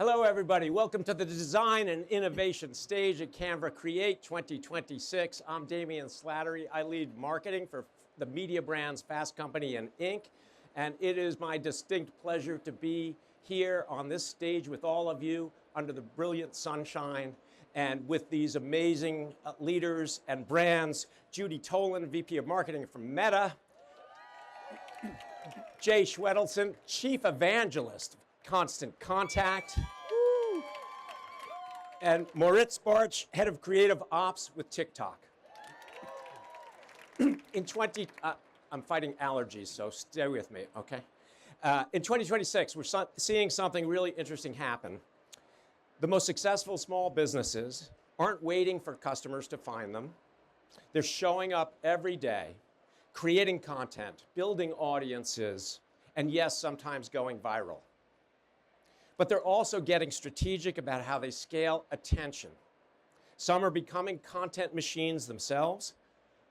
Hello, everybody. Welcome to the Design and Innovation stage at Canva Create 2026. I'm Damian Slattery. I lead marketing for the media brands Fast Company and Inc. And it is my distinct pleasure to be here on this stage with all of you under the brilliant sunshine and with these amazing leaders and brands. Judy Tolan, VP of Marketing from Meta. Jay Schwedelson, Chief Evangelist, Constant Contact. Woo. And Moritz Bartsch, Head of Creative Ops with TikTok. I'm fighting allergies, so stay with me, okay? In 2026, we're seeing something really interesting happen. The most successful small businesses aren't waiting for customers to find them. They're showing up every day, creating content, building audiences, and yes, sometimes going viral. But they're also getting strategic about how they scale attention. Some are becoming content machines themselves.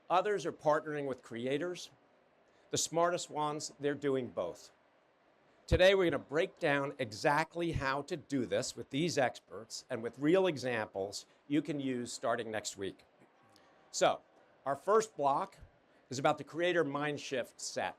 Others are partnering with creators. The smartest ones, they're doing both. Today, we're going to break down exactly how to do this with these experts and with real examples you can use starting next week. So, our first block is about the creator mind shift set.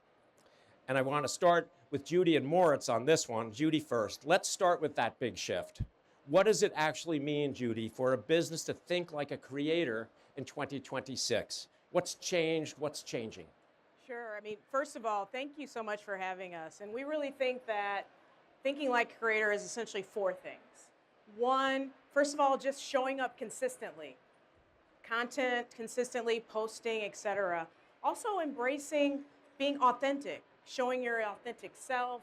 And I want to start with Judy and Moritz on this one. Judy first. Let's start with that big shift. What does it actually mean, Judy, for a business to think like a creator in 2026? What's changed? What's changing? Sure. I mean, first of all, thank you so much for having us. And we really think that thinking like a creator is essentially four things. One, first of all, just showing up consistently. Content, consistently posting, etc. Also embracing being authentic, showing your authentic self,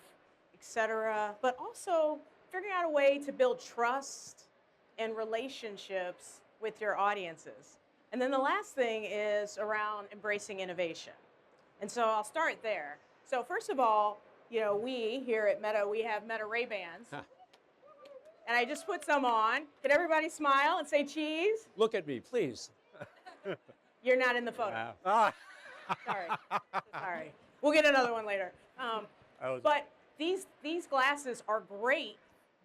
etc. But also figuring out a way to build trust and relationships with your audiences. And then the last thing is around embracing innovation. And so I'll start there. So first of all, we here at Meta, we have Meta Ray-Bans. Huh. And I just put some on. Can everybody smile and say cheese? Look at me, please. You're not in the photo. Wow. Sorry. We'll get another one later. But these glasses are great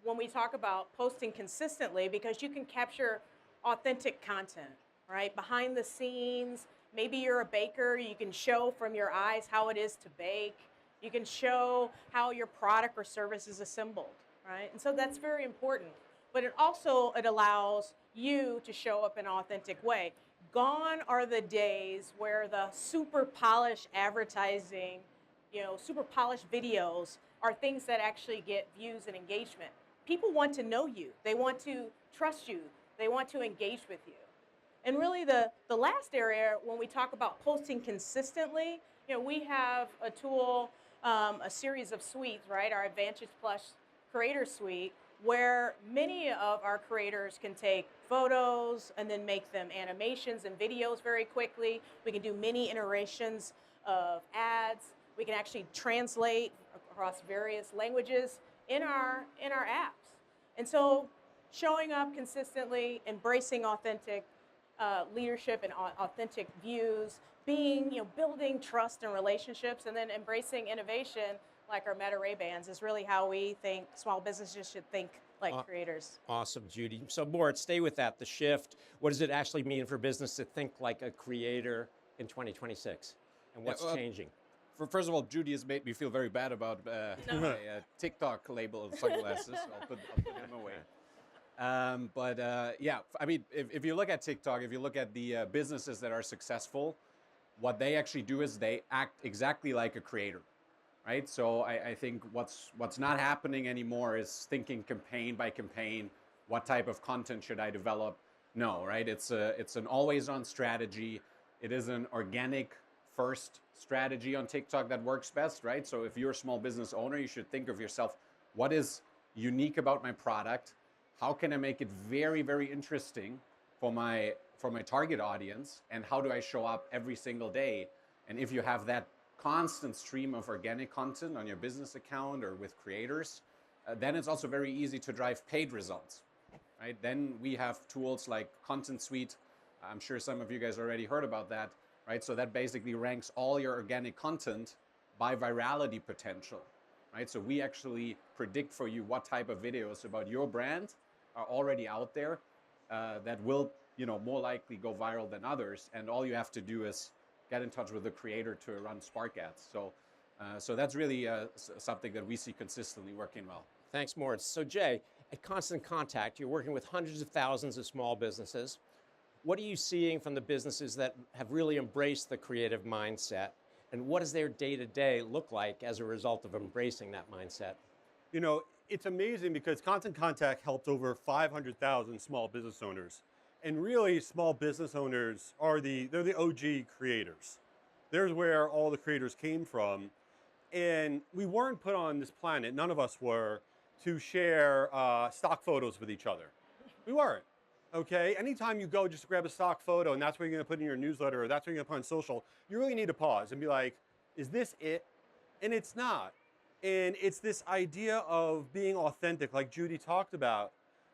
when we talk about posting consistently because you can capture authentic content, right? Behind the scenes, maybe you're a baker, you can show from your eyes how it is to bake. You can show how your product or service is assembled, right? And so that's very important. But it allows you to show up in an authentic way. Gone are the days where the super polished advertising, super polished videos are things that actually get views and engagement. People want to know you. They want to trust you. They want to engage with you. And really the last area, when we talk about posting consistently, we have a tool, a series of suites, right? Our Advantage Plus Creator Suite, where many of our creators can take photos and then make them animations and videos very quickly. We can do many iterations of ads. We can actually translate across various languages in our apps. And so showing up consistently, embracing authentic leadership and authentic views, building trust and relationships, and then embracing innovation like our Meta Ray-Bans is really how we think small businesses should think like creators. Awesome, Judy. So Moritz, stay with that, the shift. What does it actually mean for business to think like a creator in 2026? And what's changing? First of all, Judy has made me feel very bad about my TikTok label of sunglasses. I'll put them away. Yeah, I mean, if you look at TikTok, if you look at the businesses that are successful, what they actually do is they act exactly like a creator, right? So I think what's not happening anymore is thinking campaign by campaign, what type of content should I develop? No, right? It's an always-on strategy. It is an organic first strategy on TikTok that works best, right? So if you're a small business owner, you should think of yourself, what is unique about my product? How can I make it very, very interesting for my target audience? And how do I show up every single day? And if you have that constant stream of organic content on your business account or with creators, then it's also very easy to drive paid results, right? Then we have tools like Content Suite. I'm sure some of you guys already heard about that, right? So that basically ranks all your organic content by virality potential, right? So we actually predict for you what type of videos about your brand are already out there that will, more likely go viral than others. And all you have to do is get in touch with the creator to run Spark ads. So that's really something that we see consistently working well. Thanks, Moritz. So Jay, at Constant Contact, you're working with hundreds of thousands of small businesses. What are you seeing from the businesses that have really embraced the creative mindset? And what does their day-to-day look like as a result of embracing that mindset? It's amazing because Constant Contact helped over 500,000 small business owners. And really, small business owners they're the OG creators. There's where all the creators came from. And we weren't put on this planet, none of us were, to share stock photos with each other. We weren't. Okay, anytime you go just grab a stock photo and that's what you're gonna put in your newsletter or that's what you're gonna put on social, you really need to pause and be like, is this it? And it's not. And it's this idea of being authentic, like Judy talked about.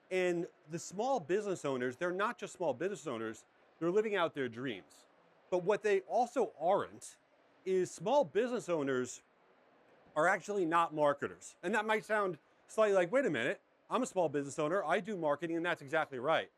And the small business owners, they're not just small business owners, they're living out their dreams. But what they also aren't is small business owners are actually not marketers. And that might sound slightly like, wait a minute, I'm a small business owner, I do marketing, and that's exactly right.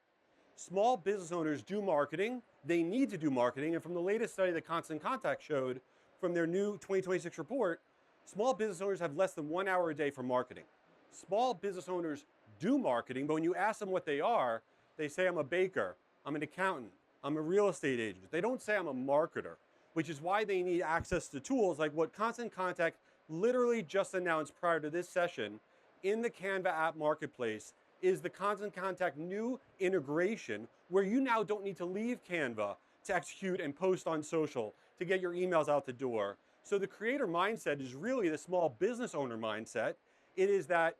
Small business owners do marketing, they need to do marketing, and from the latest study that Constant Contact showed from their new 2026 report, small business owners have less than 1 hour a day for marketing. Small business owners do marketing, but when you ask them what they are, they say, I'm a baker, I'm an accountant, I'm a real estate agent. They don't say I'm a marketer, which is why they need access to tools like what Constant Contact literally just announced prior to this session in the Canva app marketplace is the Constant Contact new integration where you now don't need to leave Canva to execute and post on social to get your emails out the door. So the creator mindset is really the small business owner mindset. It is that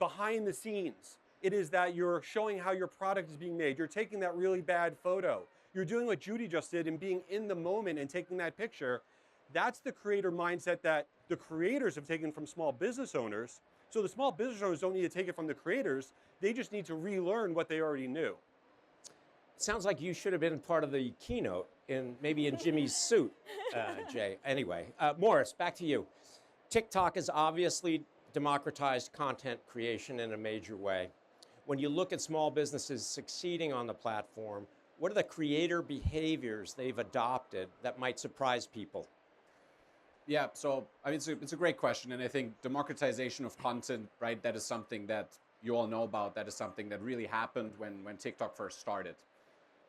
behind the scenes. It is that you're showing how your product is being made. You're taking that really bad photo. You're doing what Judy just did and being in the moment and taking that picture. That's the creator mindset that the creators have taken from small business owners. So the small business owners don't need to take it from the creators. They just need to relearn what they already knew. Sounds like you should have been part of the keynote, maybe in Jimmy's suit, Jay. Anyway, Morris, back to you. TikTok has obviously democratized content creation in a major way. When you look at small businesses succeeding on the platform, what are the creator behaviors they've adopted that might surprise people? Yeah, so I mean, it's a great question, and I think democratization of content, right? That is something that you all know about. That is something that really happened when TikTok first started,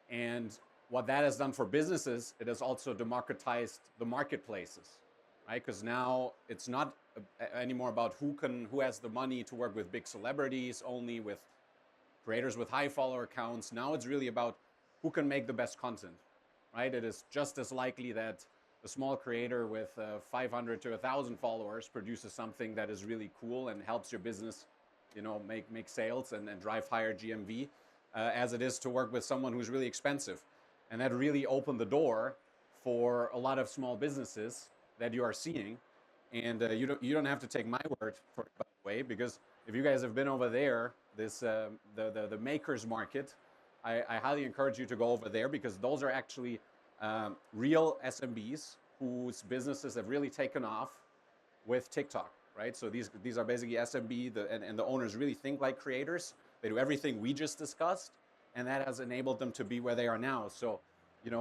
and what that has done for businesses, it has also democratized the marketplaces, right? Because now it's not anymore about who has the money to work with big celebrities, only with creators with high follower counts. Now it's really about who can make the best content, right? It is just as likely that a small creator with 500 to 1,000 followers produces something that is really cool and helps your business, make sales and drive higher GMV, as it is to work with someone who's really expensive. And that really opened the door for a lot of small businesses that you are seeing. And you don't have to take my word for it, by the way, because if you guys have been over there, this the makers market, I highly encourage you to go over there because those are actually real SMBs whose businesses have really taken off with TikTok, right? So these are basically SMB, and the owners really think like creators. They do everything we just discussed, and that has enabled them to be where they are now. So,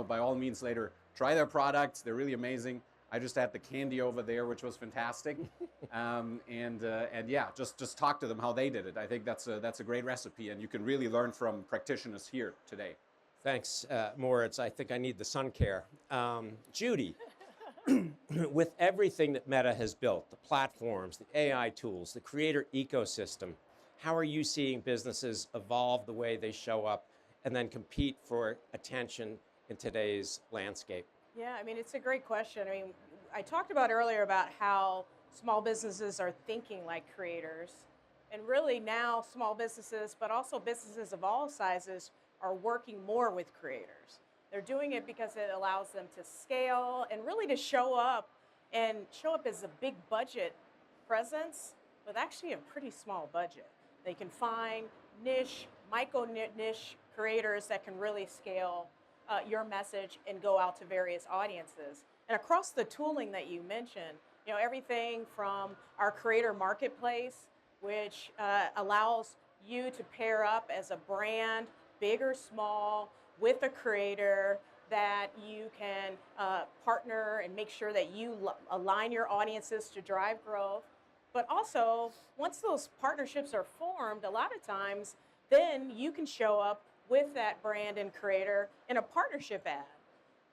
by all means, later try their products. They're really amazing. I just had the candy over there, which was fantastic, and yeah, just talk to them how they did it. I think that's a great recipe, and you can really learn from practitioners here today. Thanks, Moritz. I think I need the sun care. Judy, with everything that Meta has built, the platforms, the AI tools, the creator ecosystem, how are you seeing businesses evolve the way they show up and then compete for attention in today's landscape? Yeah, I mean, it's a great question. I mean, I talked about earlier about how small businesses are thinking like creators. And really now small businesses, but also businesses of all sizes, are working more with creators. They're doing it because it allows them to scale and really to show up as a big budget presence with actually a pretty small budget. They can find niche, micro niche creators that can really scale your message and go out to various audiences. And across the tooling that you mentioned, everything from our creator marketplace, which allows you to pair up as a brand, big or small, with a creator that you can partner and make sure that you align your audiences to drive growth. But also, once those partnerships are formed, a lot of times, then you can show up with that brand and creator in a partnership ad.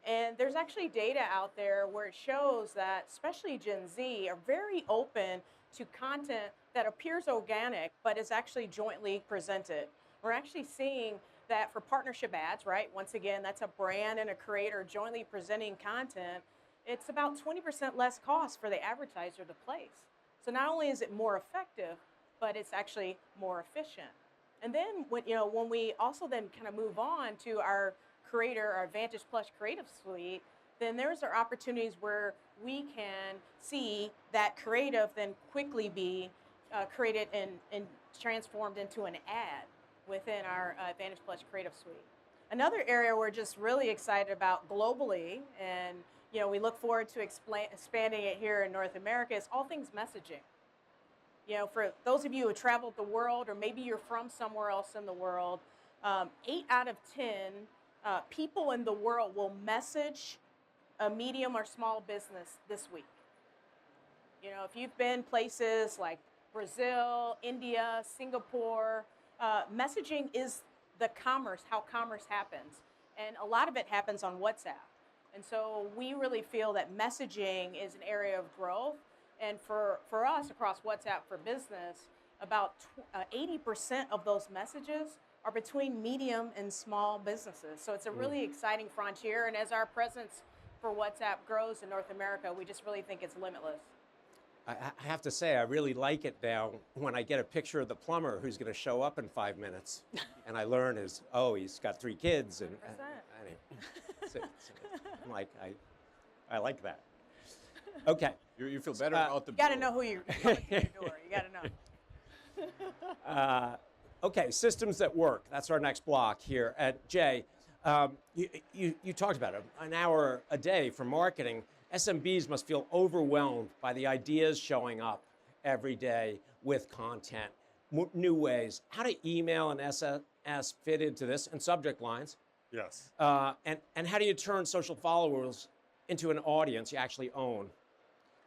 And there's actually data out there where it shows that especially Gen Z are very open to content that appears organic but is actually jointly presented. We're actually seeing that for partnership ads, right? Once again, that's a brand and a creator jointly presenting content. It's about 20% less cost for the advertiser to place. So not only is it more effective, but it's actually more efficient. And then when we also then kind of move on to our Vantage Plus Creative Suite, then there's our opportunities where we can see that creative then quickly be created and transformed into an ad within our Vantage Plus Creative Suite. Another area we're just really excited about globally, and we look forward to expanding it here in North America, is all things messaging. For those of you who have traveled the world, or maybe you're from somewhere else in the world, 8 out of 10 people in the world will message a medium or small business this week. If you've been places like Brazil, India, Singapore, messaging is how commerce happens. And a lot of it happens on WhatsApp. And so we really feel that messaging is an area of growth. And for us across WhatsApp for Business, about 80% of those messages are between medium and small businesses. So it's a really exciting frontier. And as our presence for WhatsApp grows in North America, we just really think it's limitless. I have to say, I really like it now when I get a picture of the plumber who's going to show up in 5 minutes, and I learn he's got 3 kids, and I'm like, I like that. Okay. You feel better about the. You got to know who you're coming to your door. You got to know. Okay, systems that work. That's our next block here. Jay, you talked about it. An hour a day for marketing. SMBs must feel overwhelmed by the ideas showing up every day with content, new ways. How do email and SMS fit into this, and subject lines? Yes. And how do you turn social followers into an audience you actually own?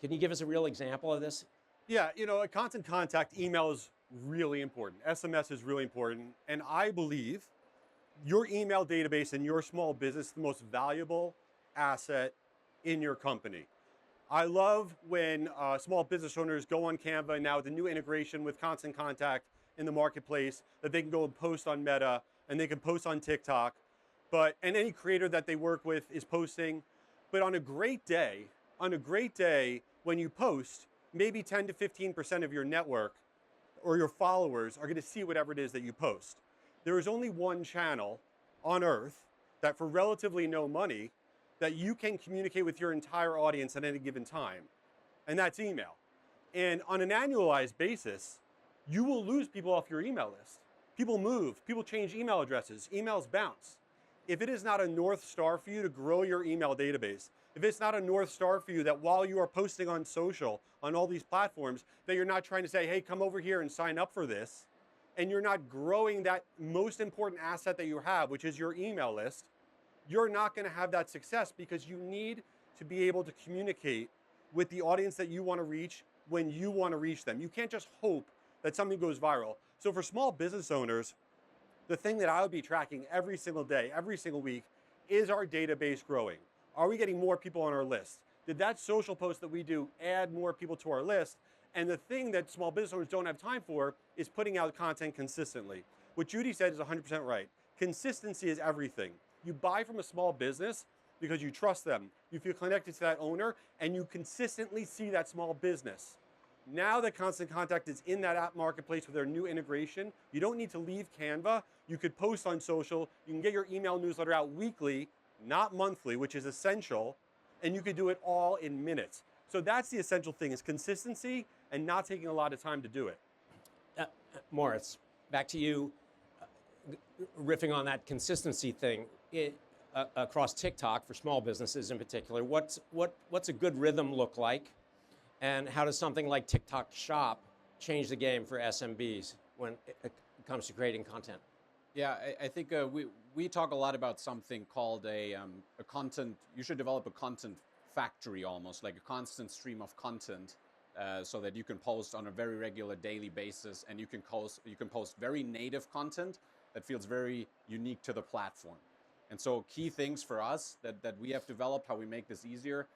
Can you give us a real example of this? Yeah, a constant contact, email is really important. SMS is really important. And I believe your email database in your small business is the most valuable asset in your company. I love when small business owners go on Canva now with the new integration with Constant Contact in the marketplace, that they can go and post on Meta and they can post on TikTok. And any creator that they work with is posting. But on a great day, when you post, maybe 10 to 15% of your network or your followers are going to see whatever it is that you post. There is only one channel on earth that for relatively no money that you can communicate with your entire audience at any given time, and that's email. And on an annualized basis, you will lose people off your email list. People move, people change email addresses, emails bounce. If it is not a North Star for you to grow your email database, if it's not a North Star for you that while you are posting on social, on all these platforms, that you're not trying to say, hey, come over here and sign up for this, and you're not growing that most important asset that you have, which is your email list, you're not going to have that success, because you need to be able to communicate with the audience that you want to reach when you want to reach them. You can't just hope that something goes viral. So for small business owners, the thing that I would be tracking every single day, every single week, is our database growing? Are we getting more people on our list? Did that social post that we do add more people to our list? And the thing that small business owners don't have time for is putting out content consistently. What Judy said is 100% right. Consistency is everything. You buy from a small business because you trust them. You feel connected to that owner, and you consistently see that small business. Now that Constant Contact is in that app marketplace with their new integration, you don't need to leave Canva. You could post on social. You can get your email newsletter out weekly, not monthly, which is essential, and you could do it all in minutes. So that's the essential thing, is consistency and not taking a lot of time to do it. Moritz, back to you, riffing on that consistency thing. across TikTok for small businesses in particular, what's a good rhythm look like, and how does something like TikTok Shop change the game for SMBs when it comes to creating content? Yeah, I think we talk a lot about something called a content. You should develop a content factory, almost like a constant stream of content, so that you can post on a very regular daily basis, and you can post very native content that feels very unique to the platform. And so key things for us that we have developed, how we make this easier,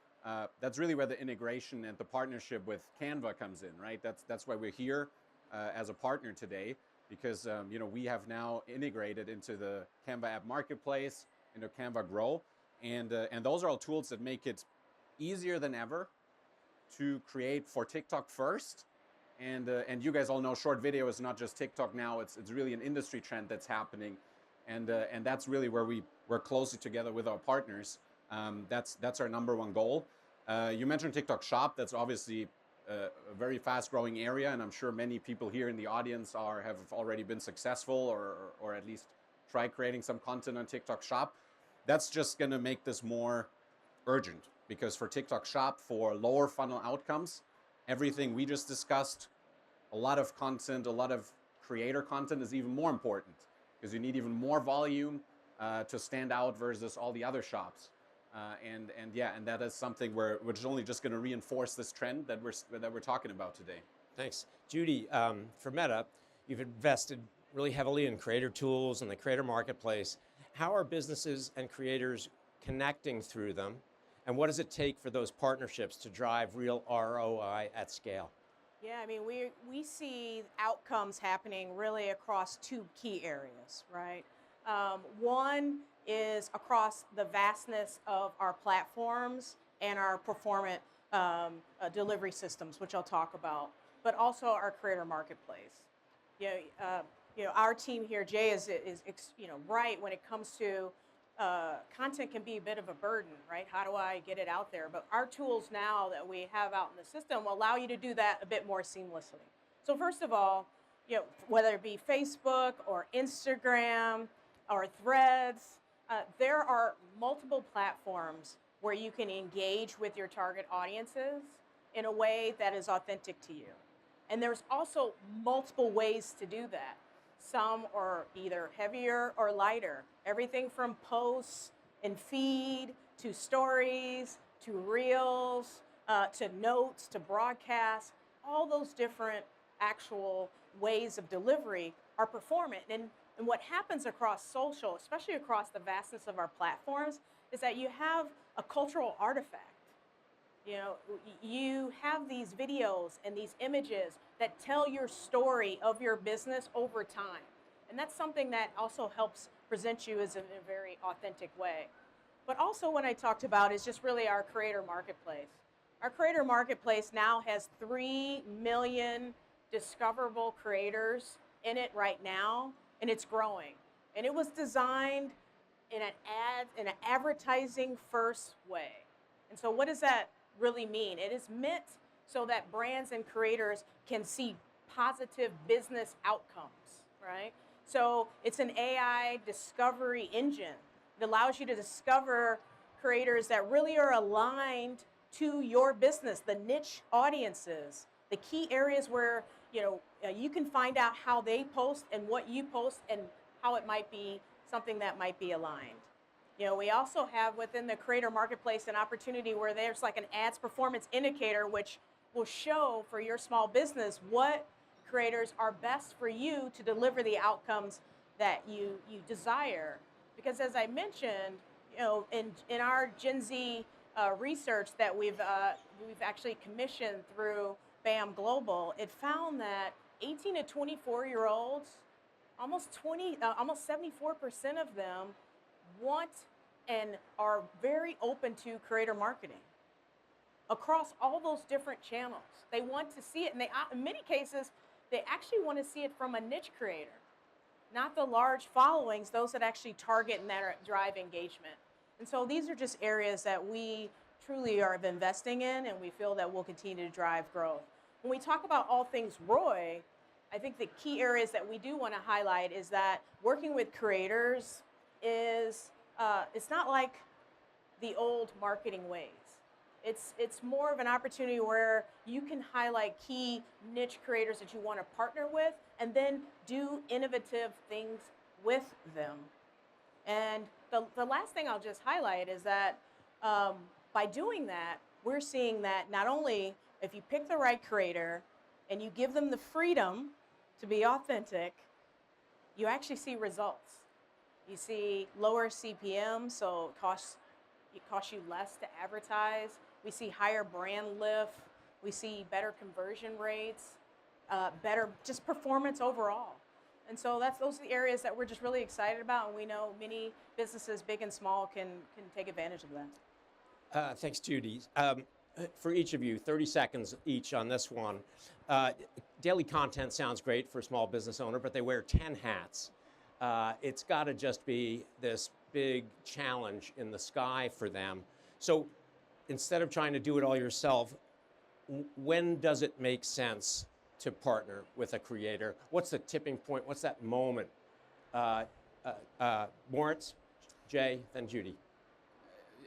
that's really where the integration and the partnership with Canva comes in, right? That's why we're here as a partner today, because we have now integrated into the Canva app marketplace, into Canva Grow, and those are all tools that make it easier than ever to create for TikTok first. And you guys all know short video is not just TikTok now; it's really an industry trend that's happening, and that's really where we work closely together with our partners. That's our number one goal. You mentioned TikTok Shop. That's obviously a very fast-growing area, and I'm sure many people here in the audience have already been successful or at least try creating some content on TikTok Shop. That's just going to make this more urgent, because for TikTok Shop, for lower funnel outcomes, everything we just discussed, a lot of content, a lot of creator content is even more important, because you need even more volume to stand out versus all the other shops. And that is something which is only just going to reinforce this trend that we're talking about today. Thanks. Judy, for Meta, you've invested really heavily in creator tools and the creator marketplace. How are businesses and creators connecting through them? And what does it take for those partnerships to drive real ROI at scale? Yeah, I mean, we see outcomes happening really across two key areas, right? One is across the vastness of our platforms and our performant delivery systems, which I'll talk about, but also our creator marketplace. Our team here, Jay, is right when it comes to content can be a bit of a burden, right? How do I get it out there? But our tools now that we have out in the system will allow you to do that a bit more seamlessly. So first of all, whether it be Facebook or Instagram or Threads, there are multiple platforms where you can engage with your target audiences in a way that is authentic to you. And there's also multiple ways to do that. Some are either heavier or lighter. Everything from posts and feed to stories to reels to notes to broadcasts. All those different actual ways of delivery are performant. And what happens across social, especially across the vastness of our platforms, is that you have a cultural artifact. You have these videos and these images that tell your story of your business over time. And that's something that also helps present you as in a very authentic way. But also what I talked about is just really our creator marketplace. Our creator marketplace now has 3 million discoverable creators in it right now, and it's growing. And it was designed in an advertising first way. And so what does that really mean? It is meant so that brands and creators can see positive business outcomes, right? So it's an AI discovery engine. It allows you to discover creators that really are aligned to your business, the niche audiences, the key areas where you can find out how they post and what you post and how it might be something that might be aligned. We also have within the creator marketplace an opportunity where there's like an ads performance indicator, which will show for your small business what creators are best for you to deliver the outcomes that you desire. Because as I mentioned, in our Gen Z research that we've actually commissioned through BAM Global, it found that 18 to 24-year-olds, almost 74% of them want and are very open to creator marketing across all those different channels. They want to see it, and in many cases, they actually want to see it from a niche creator, not the large followings, those that actually target and that drive engagement. And so these are just areas that we truly are investing in, and we feel that will continue to drive growth. When we talk about all things ROI, I think the key areas that we do want to highlight is that working with creators is it's not like the old marketing ways. It's more of an opportunity where you can highlight key niche creators that you want to partner with and then do innovative things with them. And the last thing I'll just highlight is that by doing that, we're seeing that not only if you pick the right creator and you give them the freedom to be authentic, you actually see results. You see lower CPM, so it costs you less to advertise. We see higher brand lift. We see better conversion rates, better just performance overall. And so those are the areas that we're just really excited about, and we know many businesses, big and small, can take advantage of that. Thanks, Judy. For each of you, 30 seconds each on this one. Daily content sounds great for a small business owner, but they wear 10 hats. It's got to just be this big challenge in the sky for them. So instead of trying to do it all yourself, when does it make sense to partner with a creator? What's the tipping point? What's that moment? Moritz, Jay, then Judy.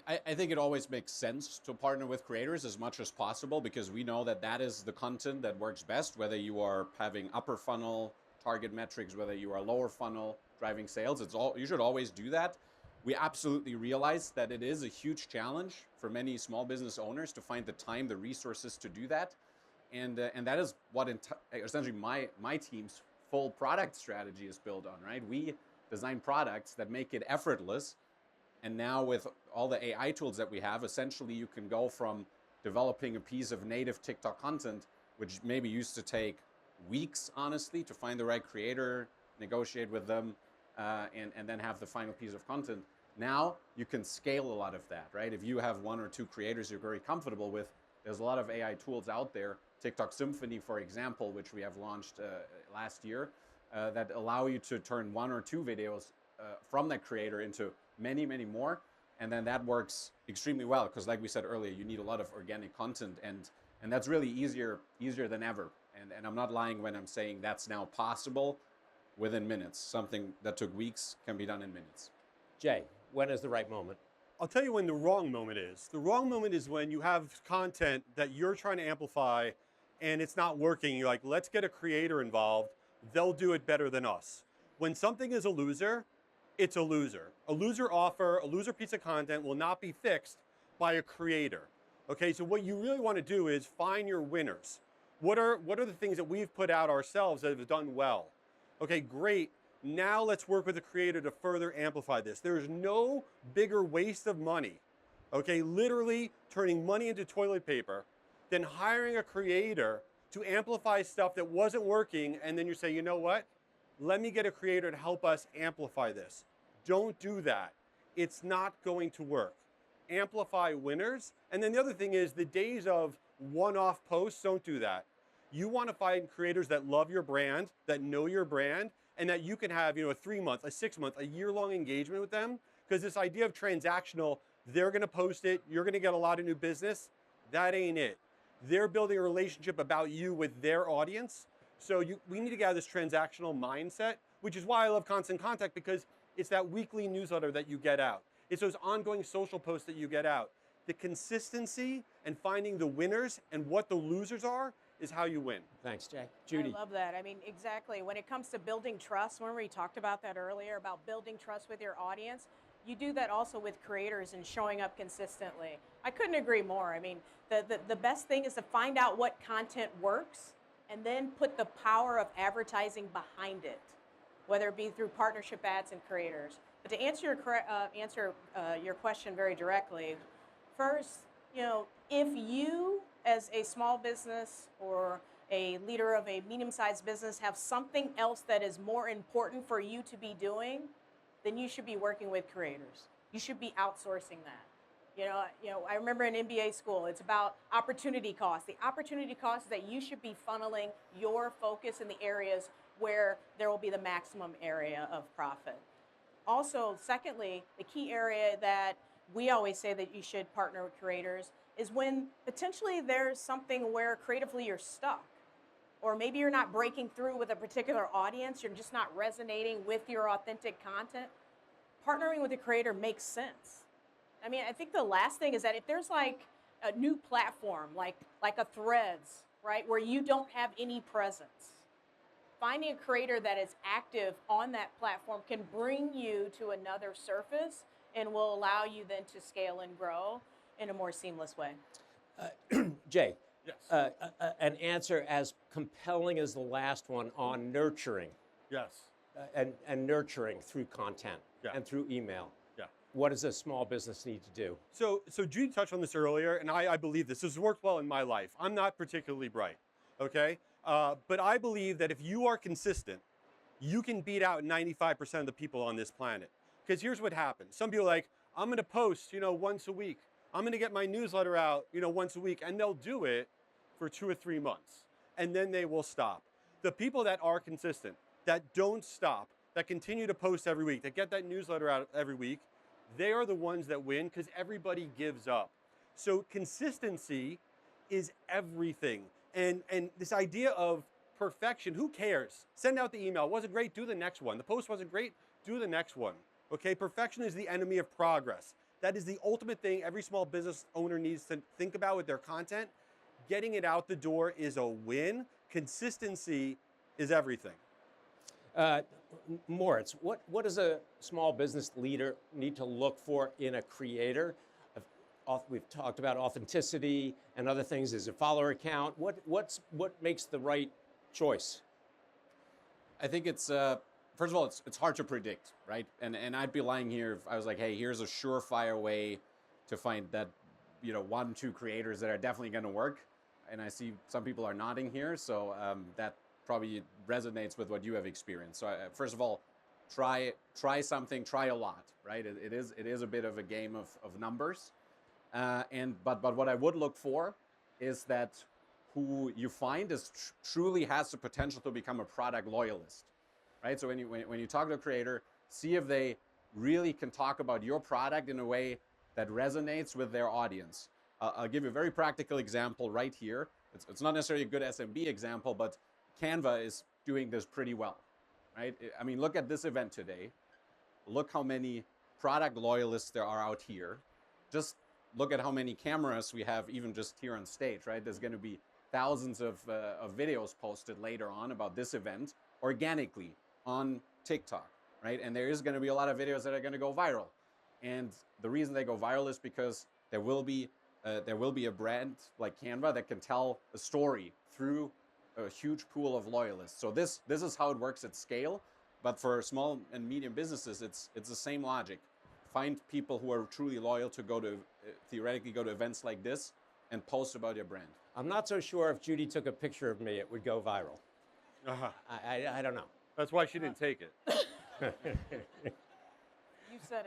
I think it always makes sense to partner with creators as much as possible because we know that that is the content that works best, whether you are having upper funnel target metrics, whether you are lower funnel driving sales. You should always do that. We absolutely realize that it is a huge challenge for many small business owners to find the time, the resources to do that. And that is what essentially my team's full product strategy is built on, right? We design products that make it effortless. And now with all the AI tools that we have, essentially you can go from developing a piece of native TikTok content, which maybe used to take weeks, honestly, to find the right creator, negotiate with them, and then have the final piece of content. Now you can scale a lot of that, right? If you have one or two creators you're very comfortable with, there's a lot of AI tools out there. TikTok Symphony, for example, which we have launched last year, that allow you to turn one or two videos from that creator into many, many more. And then that works extremely well because like we said earlier, you need a lot of organic content and that's really easier than ever. And I'm not lying when I'm saying that's now possible within minutes. Something that took weeks can be done in minutes. Jay, when is the right moment? I'll tell you when the wrong moment is. The wrong moment is when you have content that you're trying to amplify and it's not working. You're like, let's get a creator involved. They'll do it better than us. When something is a loser, it's a loser. A loser offer, a loser piece of content will not be fixed by a creator. Okay, so what you really want to do is find your winners. What are the things that we've put out ourselves that have done well? Okay, great. Now let's work with a creator to further amplify this. There's no bigger waste of money, okay, literally turning money into toilet paper, than hiring a creator to amplify stuff that wasn't working, and then you say, you know what? Let me get a creator to help us amplify this. Don't do that. It's not going to work. Amplify winners. And then the other thing is the days of one-off posts, don't do that. You want to find creators that love your brand, that know your brand, and that you can have, a 3-month, a 6-month, a year-long engagement with them. Because this idea of transactional, they're going to post it, you're going to get a lot of new business. That ain't it. They're building a relationship about you with their audience. So we need to get out of this transactional mindset, which is why I love Constant Contact, because it's that weekly newsletter that you get out. It's those ongoing social posts that you get out. The consistency and finding the winners and what the losers are is how you win. Thanks, Jay. Judy. I love that. I mean, exactly. When it comes to building trust, remember we talked about that earlier, about building trust with your audience. You do that also with creators and showing up consistently. I couldn't agree more. I mean, the best thing is to find out what content works and then put the power of advertising behind it, whether it be through partnership ads and creators. But to answer your question very directly, first, if you as a small business or a leader of a medium-sized business have something else that is more important for you to be doing, then you should be working with creators. You should be outsourcing that. I remember in MBA school, it's about opportunity cost. The opportunity cost is that you should be funneling your focus in the areas where there will be the maximum area of profit. Also, secondly, the key area that we always say that you should partner with creators is when potentially there's something where creatively you're stuck. Or maybe you're not breaking through with a particular audience, you're just not resonating with your authentic content. partnering with a creator makes sense. I mean, I think the last thing is that if there's like a new platform, like a Threads, right, where you don't have any presence, finding a creator that is active on that platform can bring you to another surface and will allow you then to scale and grow in a more seamless way. Jay, Yes. an answer as compelling as the last one on nurturing Yes. and nurturing through content Yeah. and through email. Yeah. What does a small business need to do? So Judy touched on this earlier, and I believe this. This has worked well in my life. I'm not particularly bright, okay? But I believe that if you are consistent, you can beat out 95% of the people on this planet. Because here's what happens. Some people are like, I'm going to post, once a week. I'm going to get my newsletter out, once a week. And they'll do it for 2 or 3 months. And then they will stop. The people that are consistent, that don't stop, that continue to post every week, that get that newsletter out every week, they are the ones that win because everybody gives up. So consistency is everything. And this idea of perfection, who cares? Send out the email. Wasn't great? Do the next one. The post wasn't great? Do the next one. Okay, perfection is the enemy of progress. That is the ultimate thing every small business owner needs to think about with their content. Getting it out the door is a win. Consistency is everything. Moritz, what does a small business leader need to look for in a creator? We've talked about authenticity and other things. Is a follower count? What makes the right choice? I think it's first of all, it's hard to predict, right? And I'd be lying here if I was like, hey, here's a surefire way to find that 1-2 creators that are definitely going to work. And I see some people are nodding here, so that probably resonates with what you have experienced. So first of all, try something, try a lot, right? It is a bit of a game of numbers, but what I would look for is that who you find is truly has the potential to become a product loyalist, right? So when you talk to a creator, see if they really can talk about your product in a way that resonates with their audience. I'll give you a very practical example right here. It's not necessarily a good SMB example, but Canva is doing this pretty well, right? I mean, look at this event today. Look how many product loyalists there are out here. Just look at how many cameras we have even just here on stage, right? There's going to be thousands of videos posted later on about this event organically on TikTok, right? And there is going to be a lot of videos that are going to go viral. And the reason they go viral is because there will be a brand like Canva that can tell a story through a huge pool of loyalists. So this is how it works at scale. But for small and medium businesses, it's the same logic. Find people who are truly loyal to theoretically go to events like this and post about your brand. I'm not so sure if Judy took a picture of me, it would go viral. Uh-huh. I don't know. That's why she didn't take it. You said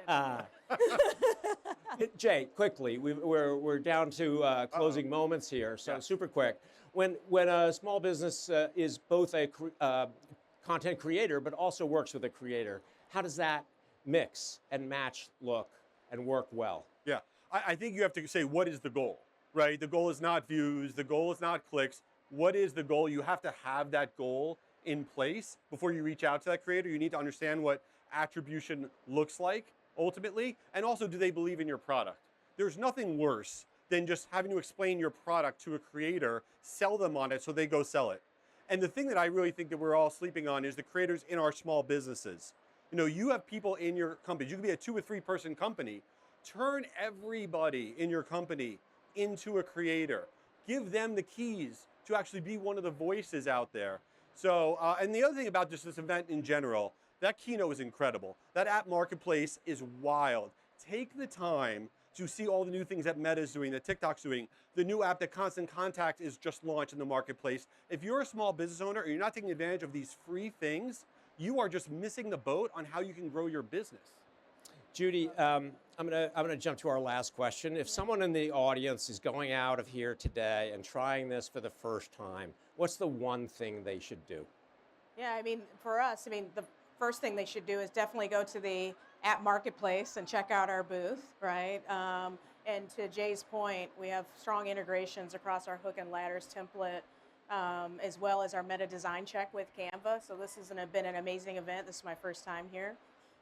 it. Jay, quickly, we're down to closing moments here, so Yeah. super quick. When a small business is both a content creator but also works with a creator, how does that mix and match look and work well? Yeah, I think you have to say, what is the goal, right? The goal is not views. The goal is not clicks. What is the goal? You have to have that goal in place before you reach out to that creator. You need to understand what attribution looks like ultimately, and also, do they believe in your product? There's nothing worse than just having to explain your product to a creator, sell them on it so they go sell it. And the thing that I really think that we're all sleeping on is the creators in our small businesses. You have people in your company. You could be a 2 or 3 person company. Turn everybody in your company into a creator. Give them the keys to actually be one of the voices out there. So, and the other thing about just this event in general, that keynote was incredible. That app marketplace is wild. Take the time to see all the new things that Meta's doing, that TikTok's doing, the new app that Constant Contact is just launched in the marketplace. If you're a small business owner and you're not taking advantage of these free things, you are just missing the boat on how you can grow your business. Judy, I'm gonna jump to our last question. If someone in the audience is going out of here today and trying this for the first time, what's the one thing they should do? Yeah, I mean, for us, the first thing they should do is definitely go to the app marketplace and check out our booth, right? And to Jay's point, we have strong integrations across our hook and ladders template, as well as our meta design check with Canva. So this has been an amazing event. This is my first time here.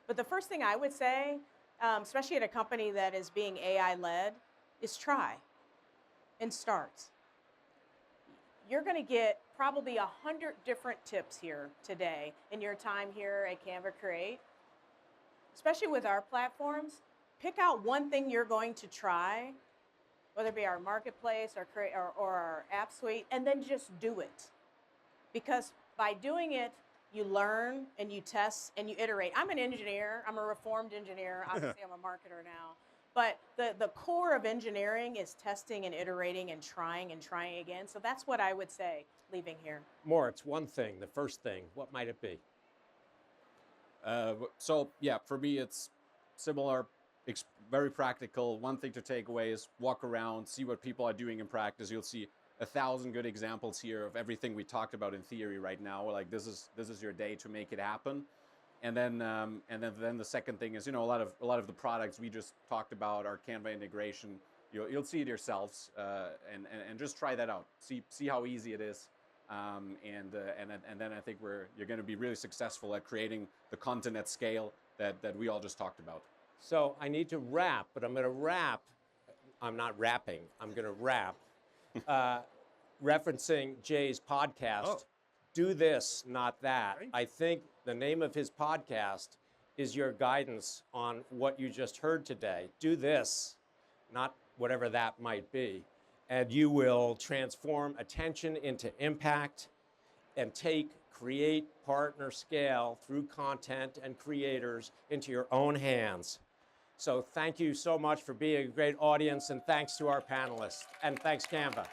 But the first thing I would say, especially at a company that is being AI-led, is try and start. You're going to get probably 100 different tips here today in your time here at Canva Create. Especially with our platforms, pick out one thing you're going to try, whether it be our marketplace or our app suite, and then just do it. Because by doing it, you learn and you test and you iterate. I'm an engineer. I'm a reformed engineer. Obviously, I'm a marketer now. But the core of engineering is testing and iterating and trying again. So that's what I would say leaving here. Moritz, one thing, the first thing, what might it be? So yeah, for me it's similar, very practical. One thing to take away is walk around, see what people are doing in practice. You'll see 1,000 good examples here of everything we talked about in theory right now. Like this is your day to make it happen. And then the second thing is, you know, a lot of the products we just talked about, our Canva integration, you'll see it yourselves, and just try that out. See how easy it is. And then I think you're going to be really successful at creating the content at scale that we all just talked about. So I need to wrap, but I'm going to wrap. I'm not rapping. I'm going to wrap, referencing Jay's podcast. Oh. Do this, not that. Right. I think the name of his podcast is your guidance on what you just heard today. Do this, not whatever that might be. And you will transform attention into impact and take, create, partner, scale through content and creators into your own hands. So thank you so much for being a great audience, and thanks to our panelists, and thanks Canva.